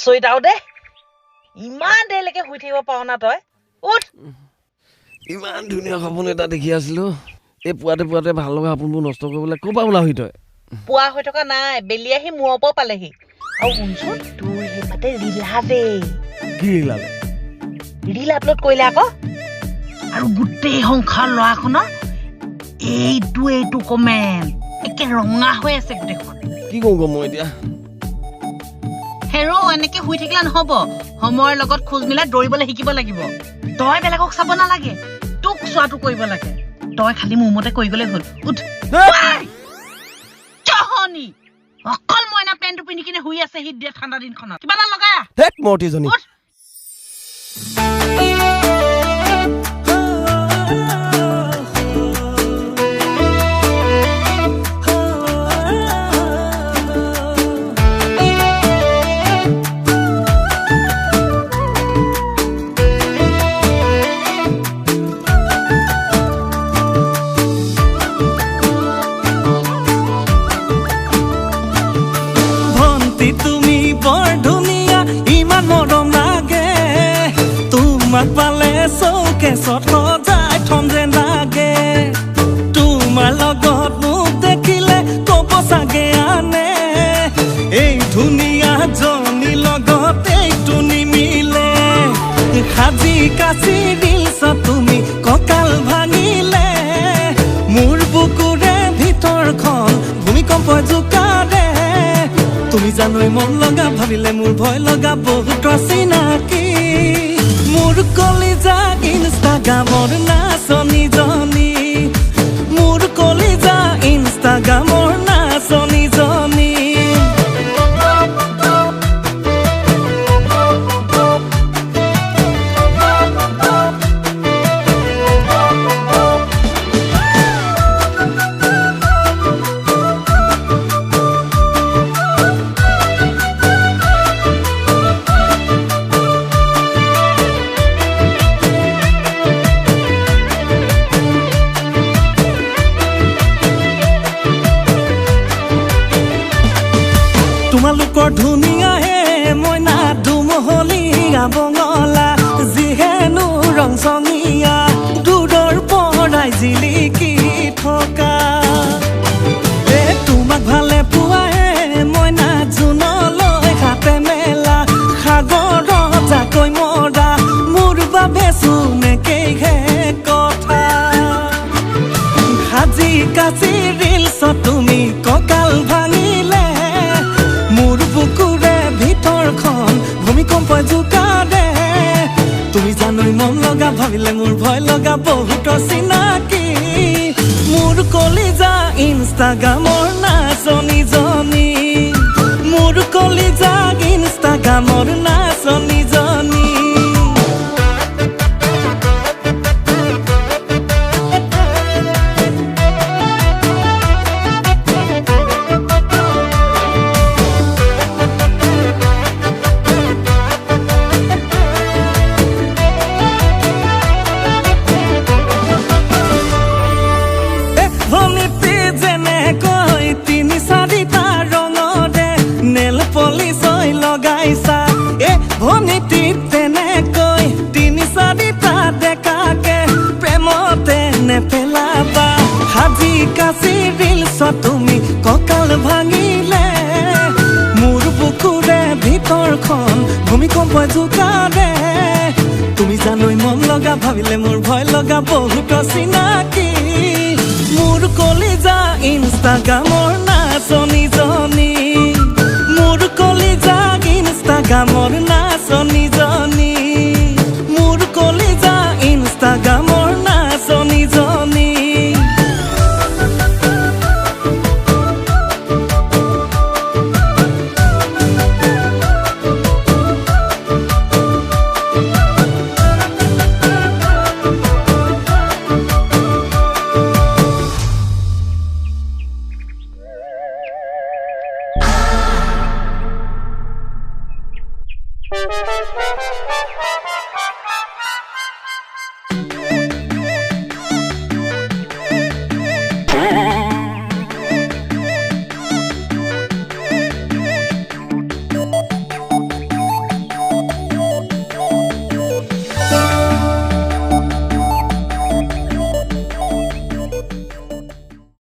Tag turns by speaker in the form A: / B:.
A: আচৰিত আৰু দে ইমান দেৰিলৈকে শুই থাকিব পাৰ না তই উঠ
B: ইমান ধুনীয়া সপোন এটা দেখি আছিলো এই পুৱাতে ভাল লগা সপোনবোৰ নষ্ট কৰিবলৈ ক'ৰ পৰা ওলাহি তই
A: পুৱা হৈ থকা নাই বেলি আহি মূৰৰ পৰা পালেহি আৰু শুনচোন তোৰ সেইপাতে ৰিলাজে
B: কি ৰিলালে
A: ৰিল আপলোড কৰিলে আকৌ আৰু গোটেই সংসাৰ ল'ৰাখনৰ এইটো কমেণ্ট একে ৰঙা হৈ আছে গোটেইখন
B: কি কওঁ মই এতিয়া
A: হেৰো এনেকে শুই থাকিলে নহব সময়ৰ লগত খোজ মিলাই দৌৰিবলৈ শিকিব লাগিব তই বেলেগক চাব নালাগে তোক চোৱাটো কৰিব লাগে তই খালি মোৰ মতে কৰি গলে হ'ল উঠ চহনি অকল মইনা পেণ্টটো পিন্ধি কিনে শুই আছে শীত দিয়া ঠাণ্ডা দিনখনত কিবা এটা লগা
B: হেক মৰ্তিজনী
C: পালে চৌকেছত সজাই থম যেন লাগে তোমাৰ লগত মোক দেখিলে ক'ব চাগে আনে এই ধুনীয়া জনী লগত এইটো নিমিলে সাজি কাচি দিলছ তুমি কঁকাল ভাঙিলে মোৰ বুকুৰে ভিতৰখন ভূমিকম্প জোকাৰে তুমি জানোই মন লগা ভাবিলে মোৰ ভয় লগা বহুত চিনাকি মোৰ কলিজা ইনষ্টাগ্ৰামৰ নাচনীজনী মোৰ কলিজা ইনষ্টাগ্ৰামৰ নাচনীজনী তোমালোকৰ ধুনীয়াহে মইনা দুমহলীয়া বঙলা যিহেনো ৰং চঙীয়া দূৰৰ পৰাই জিলিকি থকা তোমাক ভালে পোৱাহে মইনা জোনলৈ হাতে মেলা সাগৰত জাকৈ মৰা মোৰ বাবে চোনেকেইহে কথা সাজি কাচি ৰিলছ তুমি কঁকাল ভাঙিলে মোৰ বুকুৰে ভিতৰখন ভূমিকম্প জোকাৰে তুমি জানোই মন লগা ভাবিলে মোৰ ভয় লগা বহুত চিনাকি মোৰ কলিজা ইনষ্টাগ্ৰামৰ নাচনীজনী মোৰ কলিজা ইনষ্টাগ্ৰামৰ নাচনীজনী ভনীতিত তেনেকৈ তিনি চাৰিটা ডেকাকে প্ৰেমতে নেপেলাবা সাজি কাচি ৰিলছ তুমি কঁকাল ভাঙিলে মোৰ বুকুৰে ভিতৰখন ভূমিকম্প জোকাৰে তুমি জানোই মন লগা ভাবিলে মোৰ ভয় লগা বহুত চিনাকি মোৰ কলিজা ইনষ্টাগ্ৰাম